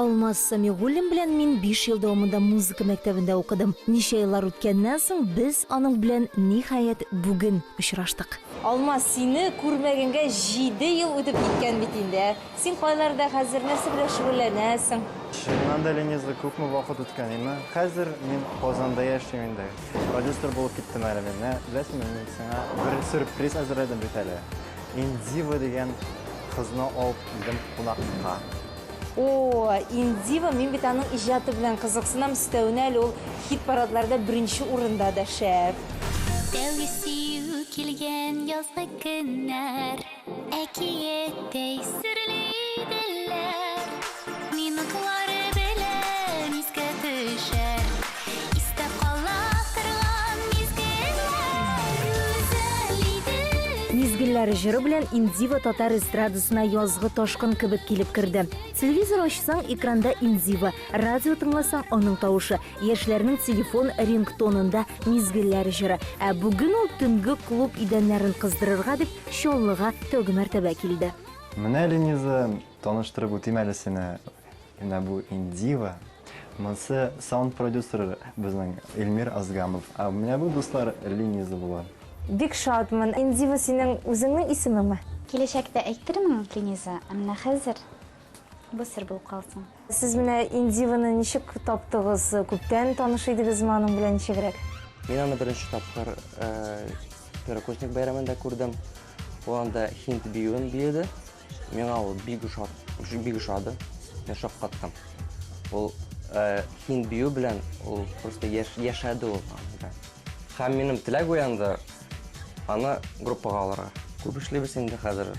Алмаз Самигуллин белән мин 5 ел дәвамында музыка мәктәбендә укыдым. Ничә еллар үткәннән соң без аның белән ниһаять бүген очраштык. Алмаз, сине күрмәгәнгә 7 ел үтеп киткән бит инде. Син кайларда хәзер нәрсә белән шөгыльләнәсең? Чыннан да Лениза күпме вакыт үткән инде. Хәзер мин Казанда яшим инде. Продюсер булып киттем әле мин. Беләсеңме, мин сиңа бер сюрприз әзерләдем бит әле. Индива дигән кызны алып килдем кунакка. О, Индива, мин бит аның иҗаты белән кызыксынам, өстәвенә әле ул хит парадларда беренче урында да шәп. Тәүгесию килгән язгы көннәр, әкияттәй серлейделәр. Минутлары белән искә төшәр, истә кала торган мизгелләр. Үзәл иде. Мизгелләр җыры белән Индива татар эстрадасына язгы ташкын кебек килеп керде. Телевизор ачсаң, экранда Индива, радио тыңласаң, аның тавышы, яшьләрнең телефон рингтонында мизгелләр җыры. Ә бүген ул төнге клуб идәннәрен кыздырырга дип Чаллыга тәүге мәртәбә килде. Менә Лениза таныштырып үтим әле сине. Менә бу Индива. Монсы саунд продюсер безнең Эльмир Азгамов. А менә бу дуслар Лениза була. Бик шатмын. Индива синең үзеңнең исемеңме? Киләчәктә әйтермен, Лениза, әмма хәзер бу сер булып калсын. Сез менә Индиваны ничек таптыгыз? Күптән таныш идегезме аның белән ничегрәк? Мин аны беренче тапкыр Первокурсник бәйрәмендә күрдем. Ул анда хинт биюен биеде. Миңа ул бик ошады. Мин шаккаттым. Ул хинт бию белән ул просто яшәде ул. Һәм минем теләк уянды аны группага алырга. Күп эшлибез инде хәзер.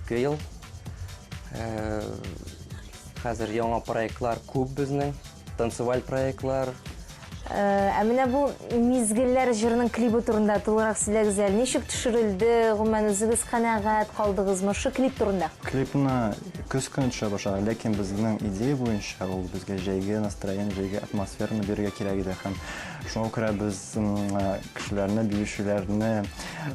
2 ел. Хәзер яңа проектлар күп безнең, танцеваль проектлар. Ә менә бу мизгелләр җырының клипы турында тулырак сөйләгез әле. Ничек төшерелде? Гомумән үзегез канәгать калдыгызмы шу клип турында? Клипны көз көне төшә башлады, ләкин безнең идея буенча ул безгә җәйге настроение, җәйге атмосфераны бирергә кирәк иде һәм шуңа күрә без кешеләрне, биючеләрне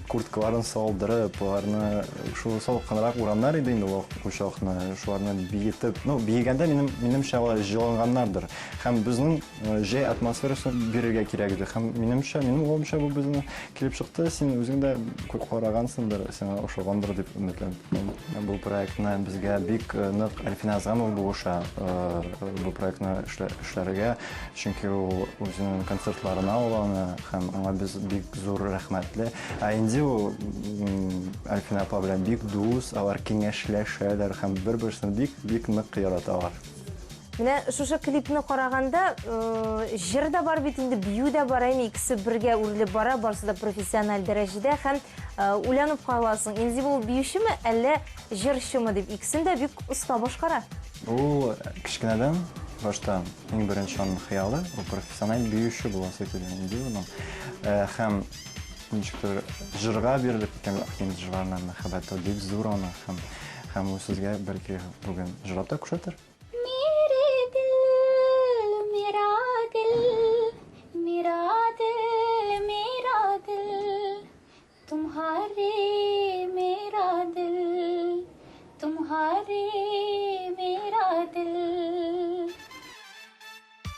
курткаларын салдырып, аларны шу салкынрак урамнар иде инде ул кушакны, шуларны биетеп, биегәндә минемчә алар җылынганнардыр. Һәм безнең җәй атмосферасын бирергә кирәк иде. Һәм минем уйлавымча бу безнең килеп чыкты. Син үзең дә күп карагансыңдыр, сиңа ошагандыр дип өметләнәм. Бу проектны безгә бик нык Альфина Азгамов булыша бу проектны эшләргә, чөнки ул үзенең концертларына аны һәм аңа без бик зур рәхмәтле. Ә инде ул Альфина апа белән бик дус, алар киңәшләшәләр һәм бер-берсен бик нык яраталар. Менә шушы клипны караганда, җыр да бар бит инде, бию да бар, әйме икесе бергә үрелеп бара, барысы да профессиональ дәрәҗәдә һәм уйланып каласың. Инде бу биючеме, әллә җырчымы дип икесен дә бик оста башкара. Ул кичкенәдән башта иң беренче аның хыялы, ул профессиональ биюче буласы килгән инде уның. Һәм ничектер җырга бирелеп киткән хин җырларына мәхәббәте бик зур аны һәм ул сезгә бәлки бүген җырлап та күрсәтер.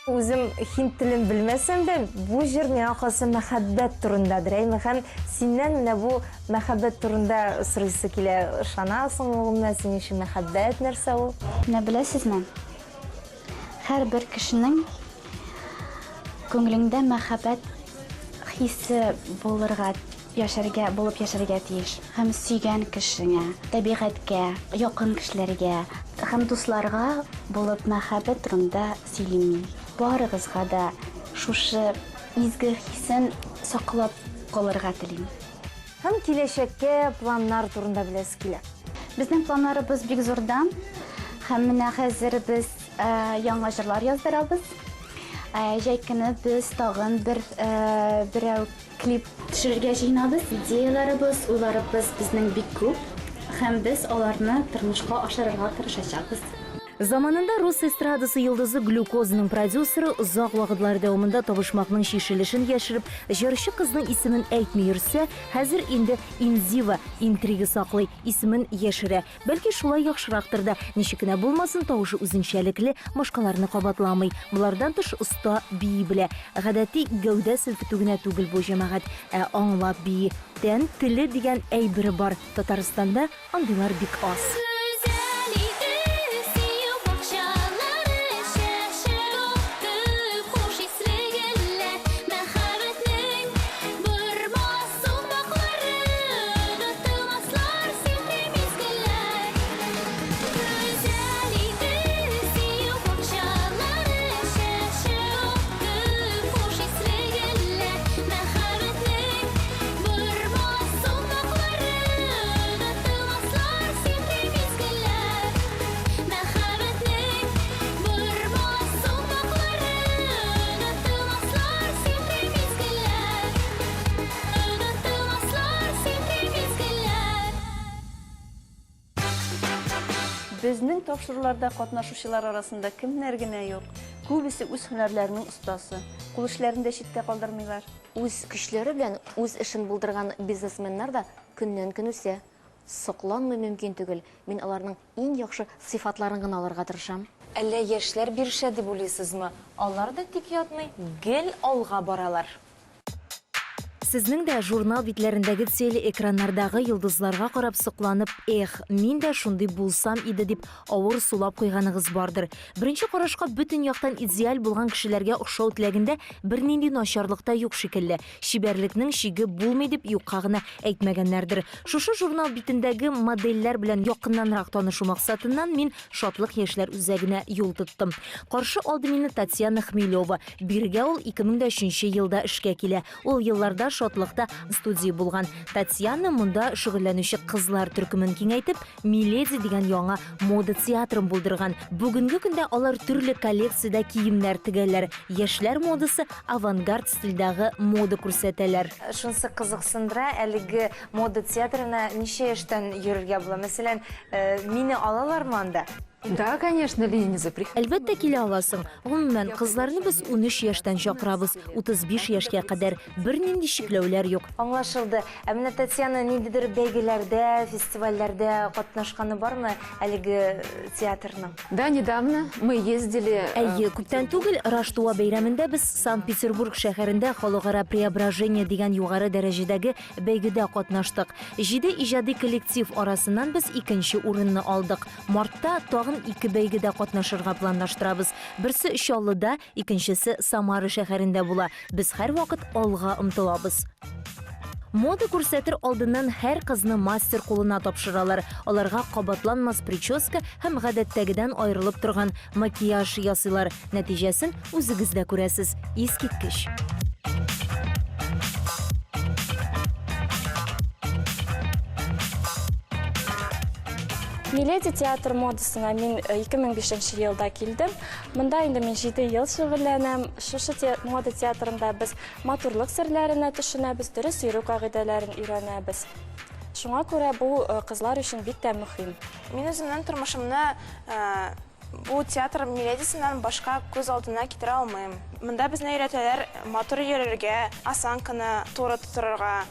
Үзем хинт телен белмәсәм дә, бу җыр миңа калса мәхәббәт турындадыр. Әйме һәм синнән менә бу мәхәббәт турында сорыйсы килә. Ышанасыңмы ул син өчен мәхәббәт нәрсә ул? Менә беләсезме? Һәрбер кешенең күңелендә мәхәббәт хисе булырга, булып яшәргә тиеш. Һәм сөйгән кешеңә, табигатькә, якын кешеләргә, һәм дусларга булып мәхәббәт турында сөйлим. Барыгызга да шушы изге хисен саклап калырга телим. Һәм киләчәккә планнар турында беләсез килә. Безнең планнарыбыз бик зурдан. Һәм менә хәзер без яңа җырлар яздырабыз. Җәй көне без тагын берәү клип төшерергә җыенабыз. Идеяларыбыз, уйларыбыз безнең бик күп. Һәм без аларны тормышка ашырырга тырышачакбыз. Zamanında Rus estradası yıldızı Glukoz'ның продюсері ұзақ вакытлар дәвамында табышмакның шишелешен яшереп, җырчы кызның исемен әйтми йөрсә, хәзер инде Инзива интрига саклый, исемен яшерә. Бәлки шулай яхшырактыр да, ничек кенә булмасын, тавышы үзенчәлекле, башкаларны кабатламый. Булардан тыш оста бии белә. Гадәти гәүдә селкетү генә түгел бу җәмәгать, ә аңлап бии. Тән теле дигән әйбере бар. Татарстанда андыйлар бик аз. Безнең тапшыруларда катнашучылар арасында кемнәр генә юк. Күбесе үз һөнәрләренең остасы. Кул эшләрен дә читтә калдырмыйлар. Үз көчләре белән үз эшен булдырган бизнесменнар да көннән-көн үсә. Сокланмый мөмкин түгел. Мин аларның иң яхшы сыйфатларын гына алырга тырышам. Әллә яшьләр бирешә дип уйлыйсызмы? Алар да тик ятмый, гел алга баралар. Сезнең дә журнал битләрендәге теле экраннардагы йолдызларга карап сокланып, мин дә шундый булсам иде дип авыр сулап куйганыгыз бардыр. Беренче карашка бүтән яктан идеаль булган кешеләргә охшау теләгендә бернинди начарлык та юк шикелле. Шибәрлекнең шиге булмый дип юкка гына әйтмәгәннәрдер. Шушы журнал битендәге модельләр белән якыннанрак танышу максатыннан мин шатлык яшьләр үзәгенә юл тоттым. Каршы алды мине Татьяна Хмелева. Биргә ул 2003 елда эшкә килә. Ул елларда шатлыкта студия булган. Татьяна монда шөгыльләнүче кызлар төркемен киңәйтеп, Миледи дигән яңа мода театрын булдырган. Бүгенге көндә алар төрле коллекциядә киемнәр тегәләр. Яшьләр модасы авангард стильдәге мода күрсәтәләр. Шунсы кызыксындыра, әлеге мода театрына ничә яшьтән йөрергә була? Мәсәлән, мине алалармы анда? Да, конечно, Лениза, приходи. Әлбәттә килә аласың. Гомумән, кызларны без 13 яшьтән чакырабыз, 35 яшькә кадәр бернинди чикләүләр юк. Аңлашылды. Ә менә Татьяна ниндидер бәйгеләрдә, фестивальләрдә катнашканы бармы әлеге театрның? Да, недавно мы ездили... Әйе, күптән түгел Раштуа бәйрәмендә без Санкт-Петербург шәһәрендә халыкара преображение дигән югары дәрәҗәдәге бәйгедә катнаштык. 7 иҗади коллектив арасыннан без 2нче урынны алдык. Мартта тагын 2 бәйгедә катнашырга планлаштырабыз. Берсе Чаллыда, икенчесе Самара шәһәрендә була. Без һәрвакыт алга омтылабыз. Мода күрсәтер алдыннан һәр кызны мастер кулына тапшыралар. Аларга кабатланмас прическа һәм гадәттәгедән аерылып торган макияж ясыйлар. Нәтиҗәсен үзегез дә күрәсез. Искиткеч. Миледи театр модасына мин 2005 елда килдем. Монда инде мин 7 ел шөгыльләнәм. Шушы мода театрында без матурлык серләренә төшенәбез, дөрес йөрү кагыйдәләрен өйрәнәбез. Шуңа күрә бу кызлар өчен бик тә мөһим. Мин үземнең тормышымны бу театр Миледисеннән башка күз алдына китерә алмыйм. Монда безне өйрәтәләр матур йөрергә, осанканы туры тотырга.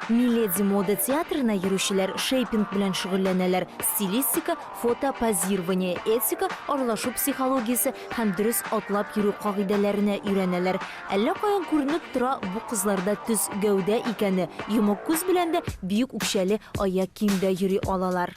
Миледи мода театрына йөрүчеләр шейпинг белән шөгыльләнәләр. Стилистика, фото позирование, этика, аралашу психологиясе һәм дөрес атлап йөрү кагыйдәләренә өйрәнәләр. Әллә каян күренеп тора бу кызларда төс гәүдә икәне. Йомык күз белән дә бик үкчәле аяк киемдә йөри алалар.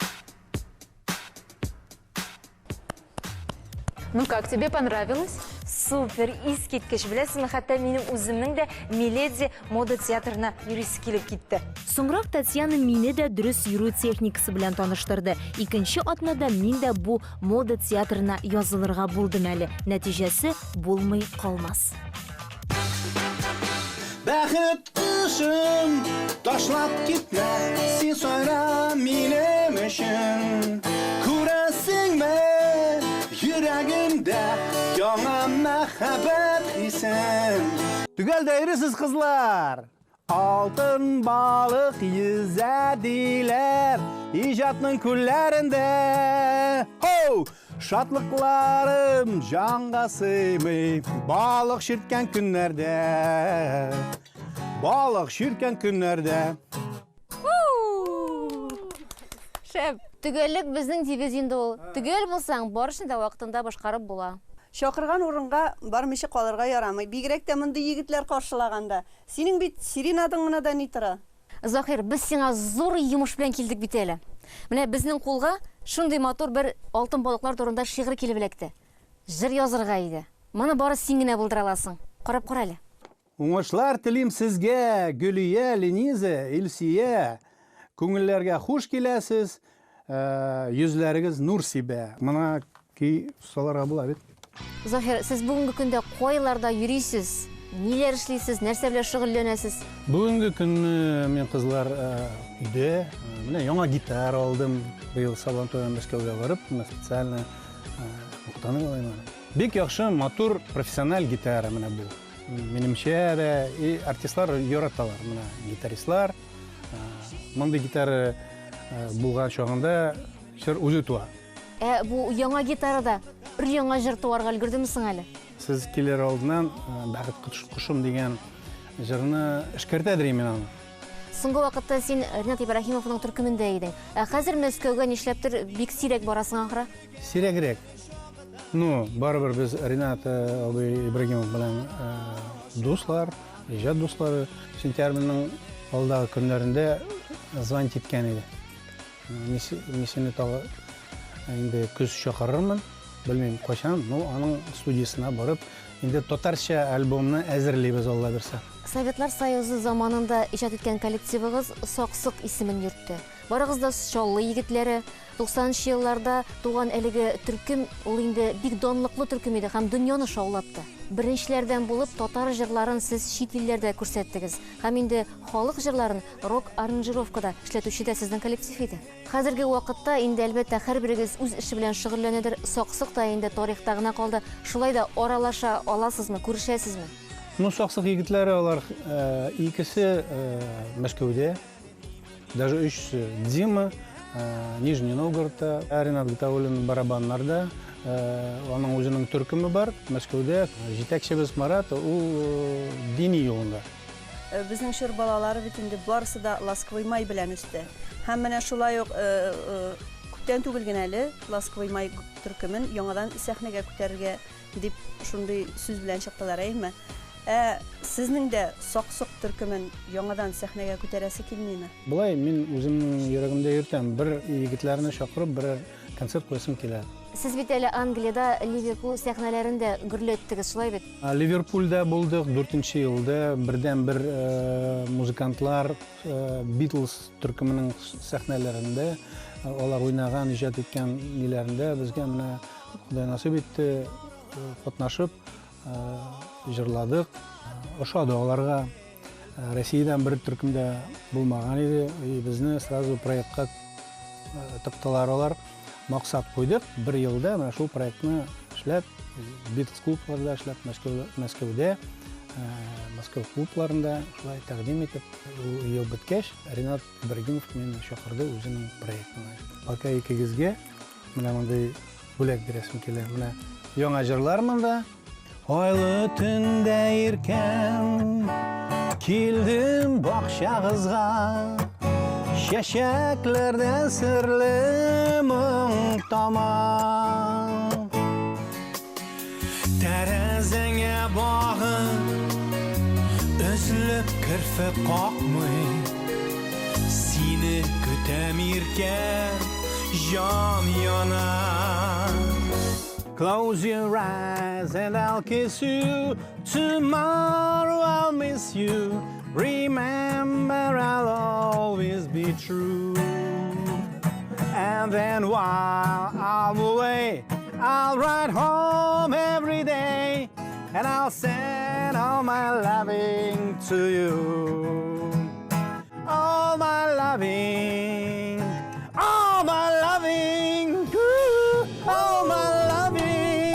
Ну как, тебе понравилось? Супер, искиткеч. Беләсезме, хәтта минем үземнең дә Миледи мода театрына йөрисе килеп китте. Соңрак Татьяна мине дә дөрес йөрү техникасы белән таныштырды. Икенче атнада мин дә бу мода театрына язылырга булдым әле. Нәтиҗәсе булмый калмас. Бәхет кышын ташлап китмә, син сайра минем өчен. Күрәсеңме йөрәгемдә яңа мәхәббәт хисен. Түгел дәйресез кызлар. Altın balık yüzediler icatның күлләрендә. Ho! Şatlıklarım canға sığmый, balık şirtкен günlerde. Balık şirtкен günlerde. Шәп, түгеллек безнең дивизионда ул. Түгел булсаң, барышны да вакытында башкарып була. Шакырган урынга бармыйча калырга ярамый. Бигрәк тә мондый егетләр каршылаганда. Синең бит Сиринадың гына да ни тора? Захир, без сиңа зур йомыш белән килдек бит әле. Менә безнең кулга шундый матур бер алтын балыклар турында шигырь килеп эләкте. Җыр язырга иде. Моны бары син генә булдыра аласың. Карап кара әле. Уңышлар телим сезгә, Гөлия, Лениза, Илсия. Күңелләргә хуш киләсез. Йөзләрегез нур сибә. Моны ки саларга була бит. Захир, сез бүгенге көндә кайларда йөрисез? Ниләр эшлисез? Нәрсә белән шөгыльләнәсез? Бүгенге көнне мен кызлар өйдә, менә яңа гитара алдым. Быел Сабантуйдан Мәскәүгә барып, специально уктаны алам. Бик яхшы, матур, профессиональ гитара менә бу. Минемчә дә и артистлар яраталар, менә гитаристлар. Мондый гитара булган чагында җыр үзе туа. Бу яңа гитарада бер яңа җыр туарга өлгердеңме әле? Сез килер алдынан Бәхет кушым дигән җырны эшкәртәдер мен аны. Соңгы вакытта син Ринат Ибраһимовның төркемендә идең. Хәзер Мәскәүгә нишләптер бик сирәк барасың ахры? Сирәгрәк. Ну, барыбер без Ринат Ибраһимов белән дуслар, иҗат дуслары. Сентябрьнең алдагы көннәрендә звонить иткән иде. Мисене тагы инде көз чакырырмын. Белмим кайчан, аның студиясына барып, инде татарча альбомны әзерләйбез Алла берсә. Советлар Союзы заманында иҗат иткән коллективыгыз Саксык исемен йөртте. Барыгыз да Чаллы егетләре. 90-нчы елларда туган әлеге төркем ул инде бик данлыклы төркем иде һәм дөньяны шаулатты. Беренчеләрдән булып татар җырларын сез чит илләрдә күрсәттегез. Һәм инде халык җырларын рок-аранжировкада эшләтүче дә сезнең коллектив иде. Хәзерге вакытта инде әлбәттә һәрберегез үз эше белән шөгыльләнәдер. Саксык та инде тарихта гына калды. Шулай да аралаша аласызмы, күрешәсезме? Ну, Саксык егетләре алар икесе Мәскәүдә, даже өчесе Дима, Нижний Новгородта, Ринат Гатауллин барабаннарда, аның үзенең төркеме бар, Мәскәүдә җитәкчебез Марат, ул дини юлында. Безнең шыр балалары бит инде барысы да Ласковый май белән үсте. Һәм менә шулай ук күптән түгел генә әле Ласковый май төркемен яңадан сәхнәгә күтәрергә дип шундый сүз белән чыктылар, әйме? Сезнең дә Саксык төркемен яңадан сәхнәгә күтәрәсе килмиме? Булай, мин үземнең йөрәгемдә йөртәм, бер егетләрне чакырып, бер концерт куйсым килә. Сез бит әле Англиядә, Ливерпуль сәхнәләрендә гөрләттегез, шулай бит? Ливерпульдә булдык 4-нче елда, бердән-бер музыкантлар Beatles төркеменең сәхнәләрендә, алар уйнаган, иҗат иткән ниләрендә безгә менә Худай насыйп итте, катнашып җырладык. Ошады аларга. Россиядән бер төркемдә булмаган иде. Безне сразу проектка тыктылар алар. Максат куйдык. Бер елда менә шул проектны эшләп, Beatles клубларында эшләп, Мәскәүдә, Мәскәү клубларында шулай тәкъдим итеп, ел беткәч, Ринат Ибраһимов мине чакырды үзенең проектына. Пока икегезгә менә мондай бүләк бирәсем килә. Менә яңа җырлар монда. Айлы төндә иркән, килдем бакчагызга, чәчәкләрдән серле моң тамам. Тәрәзәңә багып, өзлеп керфек какмый, сине көтәм иркән, җан яна. Close your eyes and I'll kiss you. Tomorrow I'll miss you. Remember I'll always be true. And then while I'm away, I'll ride home every day. And I'll send all my loving to you. All my loving. All my loving. All my loving.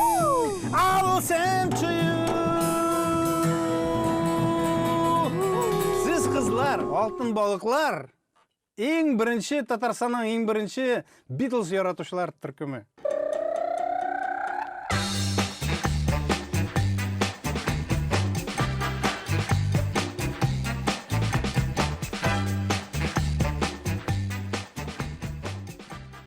I will send to you. Siz Кызлар, алтын балыклар. Ең бірінші Татарстанның ең бірінші Beatles яратушылар төркемі.